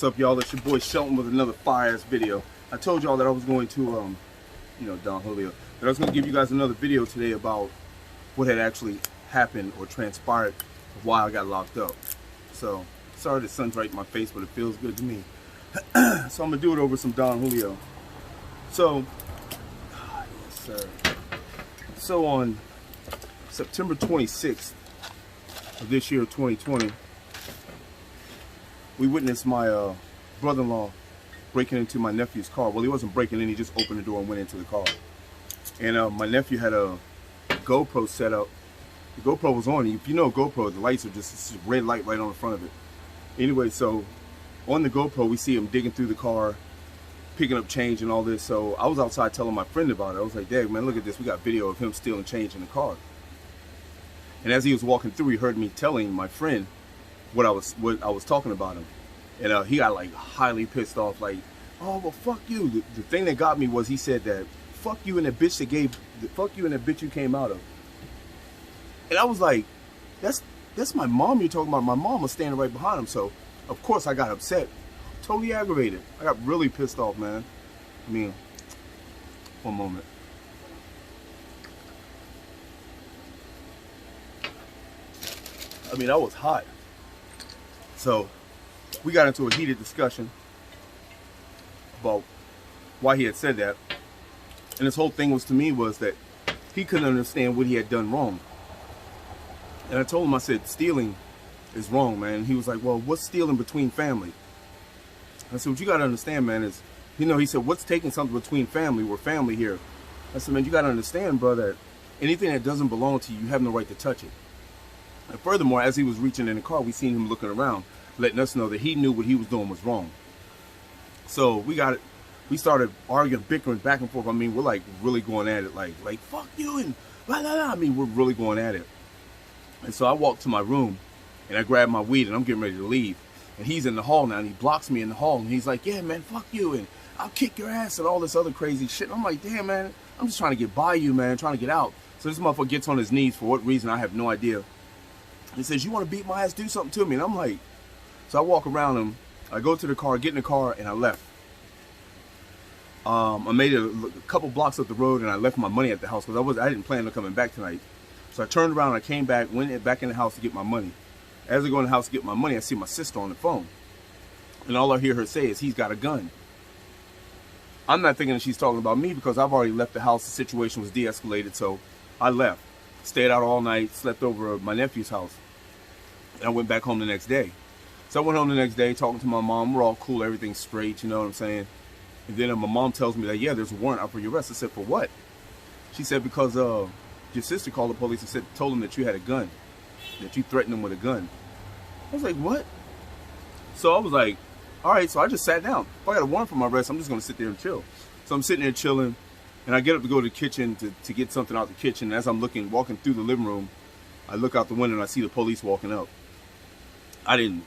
What's up, y'all? It's your boy Shelton with another fire-ass video. I told y'all that I was going to, Don Julio, that I was going to give you guys another video today about what had actually happened or transpired of why I got locked up. So, sorry the sun's right in my face, but it feels good to me. So I'm going to do it over some Don Julio. So, yes, sir. So on September 26th of this year, 2020, we witnessed my brother-in-law breaking into my nephew's car. Well, he wasn't breaking in, he just opened the door and went into the car. And my nephew had a GoPro set up. The GoPro was on. If you know GoPro, the lights are just a red light right on the front of it. Anyway, so on the GoPro, we see him digging through the car, picking up change and all this. So I was outside telling my friend about it. I was like, Dad, man, look at this. We got video of him stealing change in the car. And as he was walking through, he heard me telling my friend what I was talking about him. And he got like highly pissed off, like, oh, well, fuck you. The thing that got me was he said that, fuck you and the bitch that gave, fuck you and the bitch you came out of. And I was like, that's my mom you're talking about. My mom was standing right behind him. So, of course, I got upset. Totally aggravated. I got really pissed off, man. I mean, one moment. I mean, I was hot. So, we got into a heated discussion about why he had said that. And his whole thing was to me was that he couldn't understand what he had done wrong. And I told him, I said, stealing is wrong, man. And he was like, well, what's stealing between family? I said, what you got to understand, man, is, he said, what's taking something between family? We're family here. I said, man, you got to understand, bro, that anything that doesn't belong to you, you have no right to touch it. And furthermore, as he was reaching in the car, we seen him looking around, letting us know that he knew what he was doing was wrong. So we started arguing, bickering back and forth. I mean, we're like really going at it, like fuck you and blah, blah, blah. I mean, we're really going at it. And so I walked to my room and I grabbed my weed and I'm getting ready to leave. And he's in the hall now and he blocks me in the hall and he's like, yeah, man, fuck you and I'll kick your ass and all this other crazy shit. And I'm like, damn, man, I'm just trying to get by you, man, trying to get out. So this motherfucker gets on his knees for what reason, I have no idea. He says, you want to beat my ass, do something to me. And I'm like, so I walk around him, I go to the car, get in the car, and I left. I made it a couple blocks up the road, and I left my money at the house because I didn't plan on coming back tonight. So I turned around, I came back, went back in the house to get my money. As I go in the house to get my money, I see my sister on the phone. And all I hear her say is, he's got a gun. I'm not thinking that she's talking about me because I've already left the house. The situation was de-escalated, so I left. Stayed out all night, slept over at my nephew's house. And I went back home the next day. So I went home the next day, talking to my mom. We're all cool, everything's straight, you know what I'm saying? And then my mom tells me that, yeah, there's a warrant out for your arrest. I said, for what? She said, because your sister called the police and told them that you had a gun, that you threatened them with a gun. I was like, what? So I was like, all right, so I just sat down. If I got a warrant for my arrest, I'm just going to sit there and chill. So I'm sitting there chilling, and I get up to go to the kitchen to get something out the kitchen. And as I'm walking through the living room, I look out the window and I see the police walking up. I didn't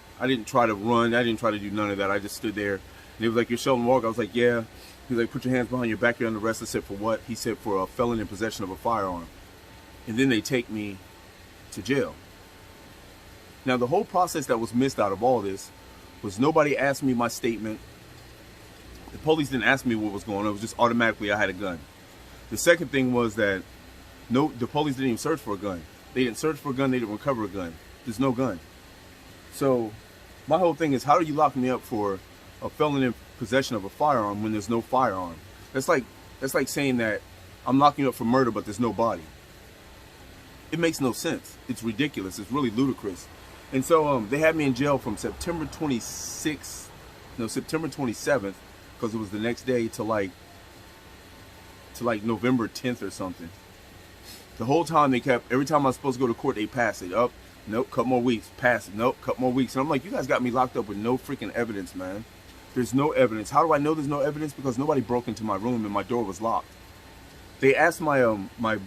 try to run. I didn't try to do none of that. I just stood there. And he was like, you're Sheldon Walker. I was like, yeah. He was like, put your hands behind your back, you're under arrest. I said, for what? He said, for a felon in possession of a firearm. And then they take me to jail. Now, the whole process that was missed out of all this was nobody asked me my statement. The police didn't ask me what was going on. It was just automatically I had a gun. The second thing was that the police didn't even search for a gun. They didn't search for a gun. They didn't recover a gun. There's no gun. So my whole thing is, how do you lock me up for a felon in possession of a firearm when there's no firearm? That's like saying that I'm locking you up for murder, but there's no body. It makes no sense. It's ridiculous. It's really ludicrous. And so they had me in jail from September 27th, because it was the next day, to like November 10th or something. The whole time they kept, every time I was supposed to go to court, they passed it up. Nope, couple more weeks. Pass it. Nope, couple more weeks. And I'm like, you guys got me locked up with no freaking evidence, man. There's no evidence. How do I know there's no evidence? Because nobody broke into my room and my door was locked. They asked my my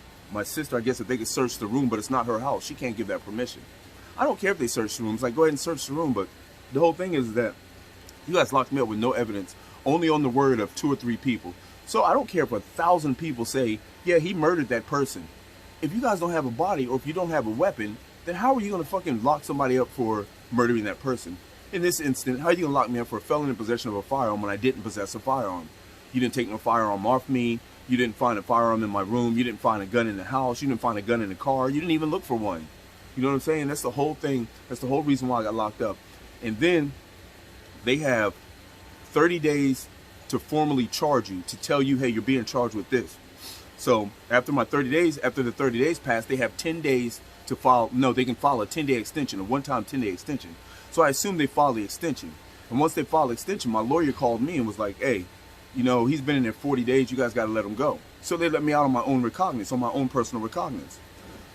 sister, I guess, if they could search the room, but it's not her house. She can't give that permission. I don't care if they search the room. It's like, go ahead and search the room. But the whole thing is that you guys locked me up with no evidence, only on the word of 2 or 3 people. So I don't care if 1,000 people say, yeah, he murdered that person. If you guys don't have a body or if you don't have a weapon, then how are you going to fucking lock somebody up for murdering that person? in this instant, how are you going to lock me up for a felon in possession of a firearm when I didn't possess a firearm? You didn't take no firearm off me. You didn't find a firearm in my room. You didn't find a gun in the house. You didn't find a gun in the car. You didn't even look for one. You know what I'm saying? That's the whole thing. That's the whole reason why I got locked up. And then they have 30 days to formally charge you, to tell you, hey, you're being charged with this. So after my 30 days, after the 30 days pass, they have 10 days to file. No, they can file a 10-day extension, a one-time 10-day extension. So I assume they file the extension. And once they file the extension, my lawyer called me and was like, hey, you know, he's been in there 40 days. You guys got to let him go. So they let me out on my own recognizance, on my own personal recognizance.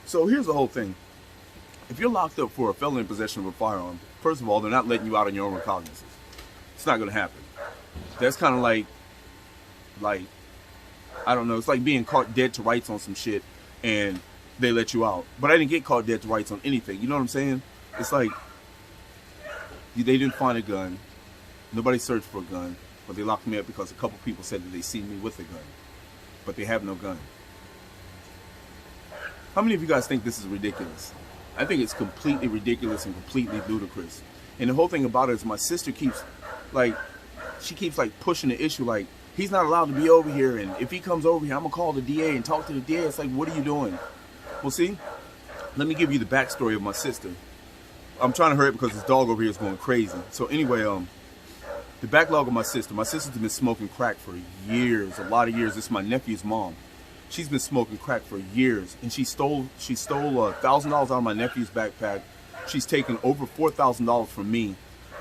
So here's the whole thing. If you're locked up for a felon in possession of a firearm, first of all, they're not letting you out on your own recognizance. It's not going to happen. That's kind of like, I don't know, it's like being caught dead to rights on some shit and they let you out. But I didn't get caught dead to rights on anything. You know what I'm saying? It's like, they didn't find a gun. Nobody searched for a gun. But they locked me up because a couple people said that they seen me with a gun. But they have no gun. How many of you guys think this is ridiculous? I think it's completely ridiculous and completely ludicrous. And the whole thing about it is my sister keeps, she keeps pushing the issue like, he's not allowed to be over here, and if he comes over here, I'm going to call the DA and talk to the DA. It's like, what are you doing? Well, see, let me give you the backstory of my sister. I'm trying to hurry up because this dog over here is going crazy. So anyway, the backlog of my sister's been smoking crack for years, a lot of years. This is my nephew's mom. She's been smoking crack for years, and she stole $1,000 out of my nephew's backpack. She's taken over $4,000 from me.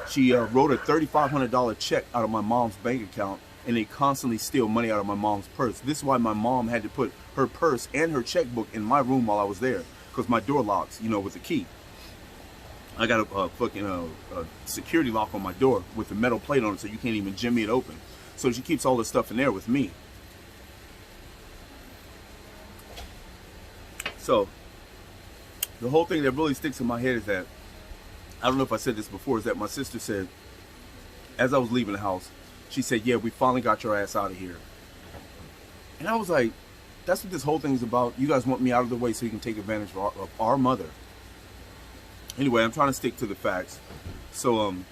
She wrote a $3,500 check out of my mom's bank account, and they constantly steal money out of my mom's purse. This is why my mom had to put her purse and her checkbook in my room while I was there, because my door locks, you know, with a key. I got a fucking security lock on my door with a metal plate on it, so you can't even jimmy it open. So she keeps all this stuff in there with me. So the whole thing that really sticks in my head is that, I don't know if I said this before, is that my sister said, as I was leaving the house, she said, yeah, we finally got your ass out of here. And I was like, that's what this whole thing is about. You guys want me out of the way so you can take advantage of our mother. Anyway, I'm trying to stick to the facts. So I'm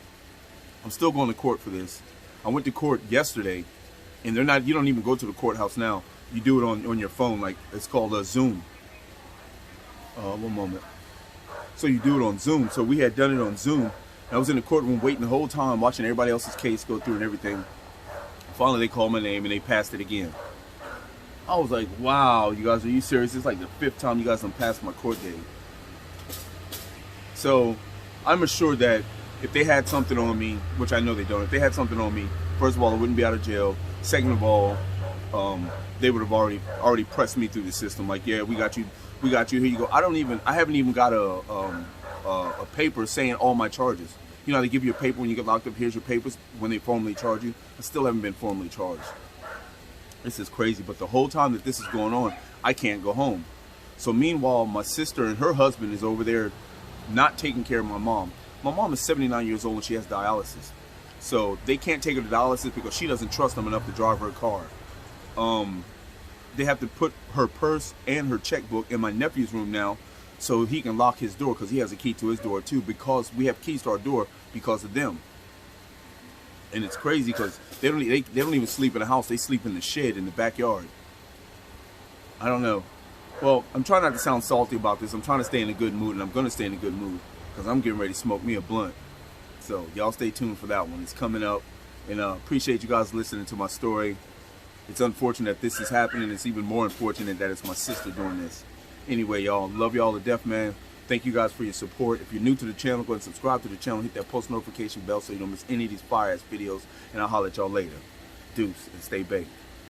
still going to court for this. I went to court yesterday, and they're not, you don't even go to the courthouse now. You do it on your phone, like it's called a Zoom. One moment. So you do it on Zoom. So we had done it on Zoom. I was in the courtroom waiting the whole time, watching everybody else's case go through and everything. Finally, they called my name and they passed it again. I was like, wow, you guys, are you serious? It's like the 5th time you guys done passed my court date. So I'm assured that if they had something on me, which I know they don't, if they had something on me, first of all, I wouldn't be out of jail. Second of all, they would have already pressed me through the system. Like, yeah, we got you, here you go. I haven't even got a paper saying all my charges. You know how they give you a paper when you get locked up, here's your papers when they formally charge you? I still haven't been formally charged. This is crazy, but the whole time that this is going on, I can't go home. So meanwhile, my sister and her husband is over there not taking care of my mom. My mom is 79 years old and she has dialysis. So they can't take her to dialysis because she doesn't trust them enough to drive her car. They have to put her purse and her checkbook in my nephew's room now so he can lock his door, because he has a key to his door too, because we have keys to our door because of them. And it's crazy because they don't even sleep in the house. They sleep in the shed in the backyard. I don't know. Well, I'm trying not to sound salty about this. I'm trying to stay in a good mood, and I'm going to stay in a good mood because I'm getting ready to smoke me a blunt. So y'all stay tuned for that one. It's coming up. And appreciate you guys listening to my story. It's unfortunate that this is happening. It's even more unfortunate that it's my sister doing this. Anyway, y'all, love y'all to death, man. Thank you guys for your support. If you're new to the channel, go ahead and subscribe to the channel. Hit that post notification bell so you don't miss any of these fire-ass videos. And I'll holler at y'all later. Deuce, and stay baked.